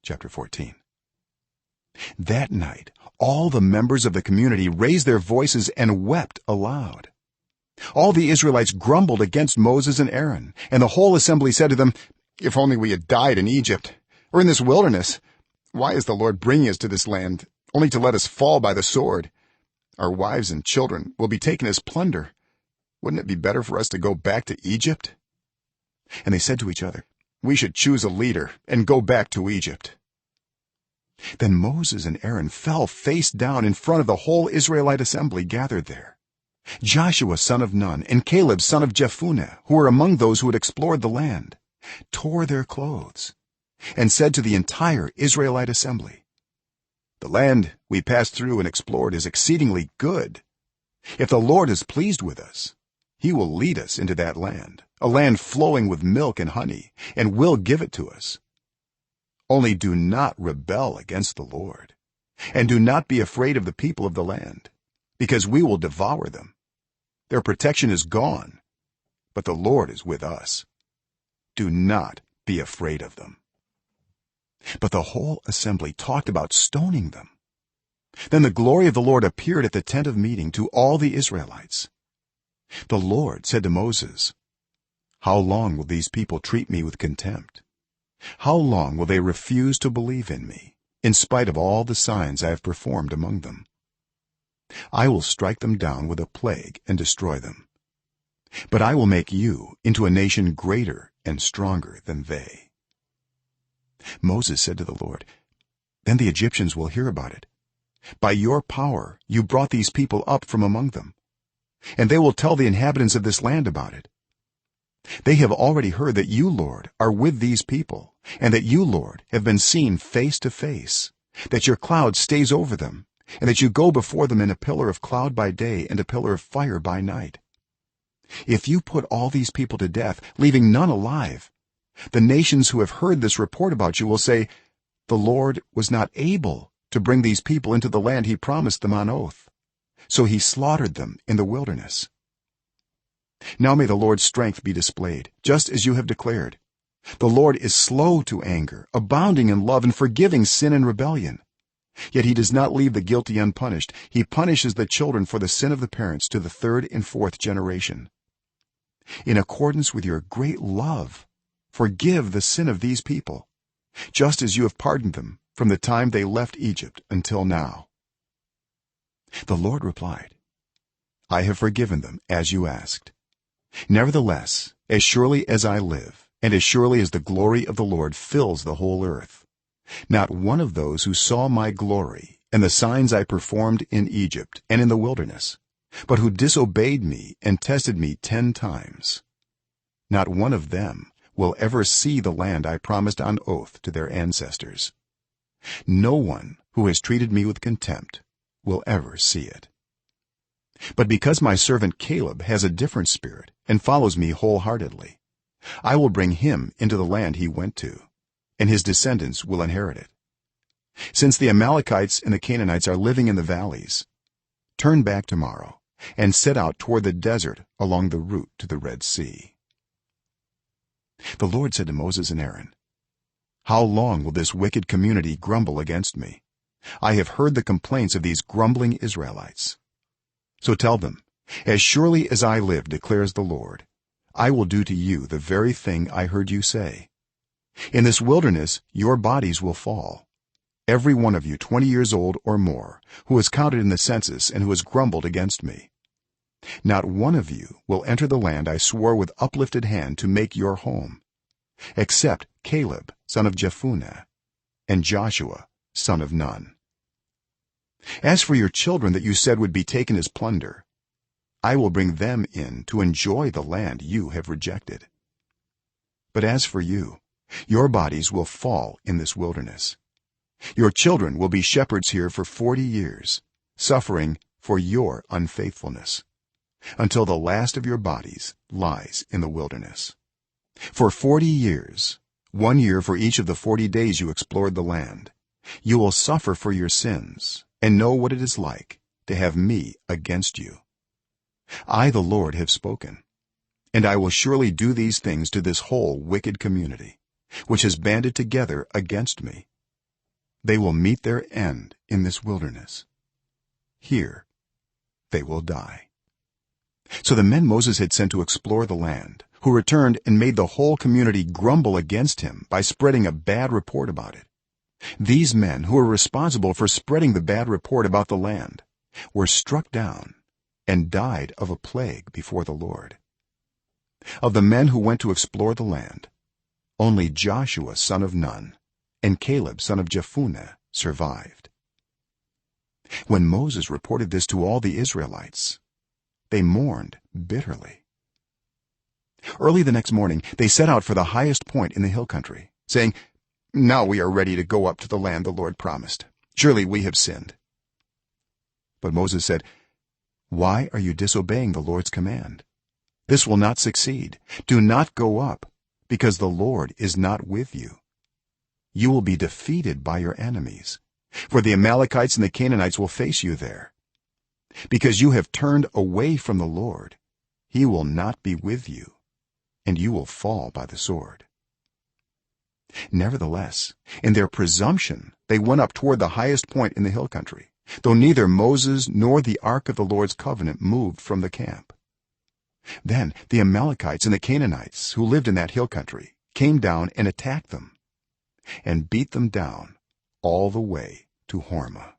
chapter 14. That night all the members of the community raised their voices and wept aloud. All the Israelites grumbled against Moses and Aaron, and the whole assembly said to them, "If only we had died in Egypt or in this wilderness. Why is the Lord bringing us to this land only to let us fall by the sword? Our wives and children will be taken as plunder. Wouldn't it be better for us to go back to Egypt?" And they said to each other, "We should choose a leader and go back to Egypt." Then Moses and Aaron fell face down in front of the whole Israelite assembly gathered there. Joshua son of Nun and Caleb son of Jephunneh, who were among those who had explored the land, tore their clothes and said to the entire Israelite assembly, "The land we passed through and explored is exceedingly good. If the Lord is pleased with us, he will lead us into that land, a land flowing with milk and honey, and will give it to us. Only do not rebel against the Lord, and do not be afraid of the people of the land, because we will devour them. Their protection is gone, but the Lord is with us. Do not be afraid of them." But the whole assembly talked about stoning them. Then the glory of the Lord appeared at the tent of meeting to all the Israelites. The Lord said to Moses, "How long will these people treat me with contempt? How long will they refuse to believe in me, in spite of all the signs I have performed among them? I will strike them down with a plague and destroy them, but I will make you into a nation greater and stronger than they." Moses said to the Lord, "Then the Egyptians will hear about it. By your power you brought these people up from among them, and they will tell the inhabitants of this land about it. They have already heard that you, Lord, are with these people, and that you, Lord, have been seen face to face, that your cloud stays over them, and that you go before them in a pillar of cloud by day and a pillar of fire by night. If you put all these people to death, leaving none alive, the nations who have heard this report about you will say, 'The Lord was not able to bring these people into the land he promised them on oath, so he slaughtered them in the wilderness.' Now may the Lord's strength be displayed, just as you have declared. The Lord is slow to anger, abounding in love, and forgiving sin and rebellion. Yet he does not leave the guilty unpunished. He punishes the children for the sin of the parents to the third and fourth generation. In accordance with your great love, forgive the sin of these people, just as you have pardoned them from the time they left Egypt until now." The Lord replied, "I have forgiven them as you asked. Nevertheless, as surely as I live, and as surely as the glory of the Lord fills the whole earth, not one of those who saw my glory and the signs I performed in Egypt and in the wilderness, but who disobeyed me and tested me 10 times, not one of them will ever see the land I promised on oath to their ancestors. No one who has treated me with contempt will ever see it. But because my servant Caleb has a different spirit and follows me wholeheartedly, I will bring him into the land he went to, and his descendants will inherit it. Since the Amalekites and the Canaanites are living in the valleys, turn back tomorrow and set out toward the desert along the route to the Red Sea." The Lord said to Moses and Aaron, "How long will this wicked community grumble against me? I have heard the complaints of these grumbling Israelites. So tell them, as surely as I live, declares the Lord, I will do to you the very thing I heard you say. In this wilderness your bodies will fall, every one of you 20 years old or more, who is counted in the census and who has grumbled against me. Not one of you will enter the land I swore with uplifted hand to make your home, except Caleb son of Jephunneh and Joshua son of Nun. As for your children that you said would be taken as plunder, I will bring them in to enjoy the land you have rejected. But as for you, your bodies will fall in this wilderness. Your children will be shepherds here for 40 years, suffering for your unfaithfulness, until the last of your bodies lies in the wilderness. For 40 years, 1 year for each of the 40 days you explored the land, you will suffer for your sins and know what it is like to have me against you. I, the Lord, have spoken, and I will surely do these things to this whole wicked community, which has banded together against me, they will meet their end in this wilderness. Here they will die." So the men Moses had sent to explore the land, who returned and made the whole community grumble against him by spreading a bad report about it. These men, who were responsible for spreading the bad report about the land, were struck down and died of a plague before the Lord. Of the men who went to explore the land, only Joshua son of Nun and Caleb son of Jephunneh survived. When Moses reported this to all the Israelites, they mourned bitterly. Early the next morning they set out for the highest point in the hill country, saying, "Now we are ready to go up to the land the Lord promised. Surely we have sinned." But Moses said, "Why are you disobeying the Lord's command? This will not succeed. Do not go up, because the Lord is not with you. You will be defeated by your enemies, for the Amalekites and the Canaanites will face you there. Because you have turned away from the Lord, he will not be with you, and you will fall by the sword." Nevertheless, in their presumption they went up toward the highest point in the hill country, though neither Moses nor the ark of the Lord's covenant moved from the camp. Then the Amalekites and the Canaanites who lived in that hill country came down and attacked them and beat them down all the way to Hormah.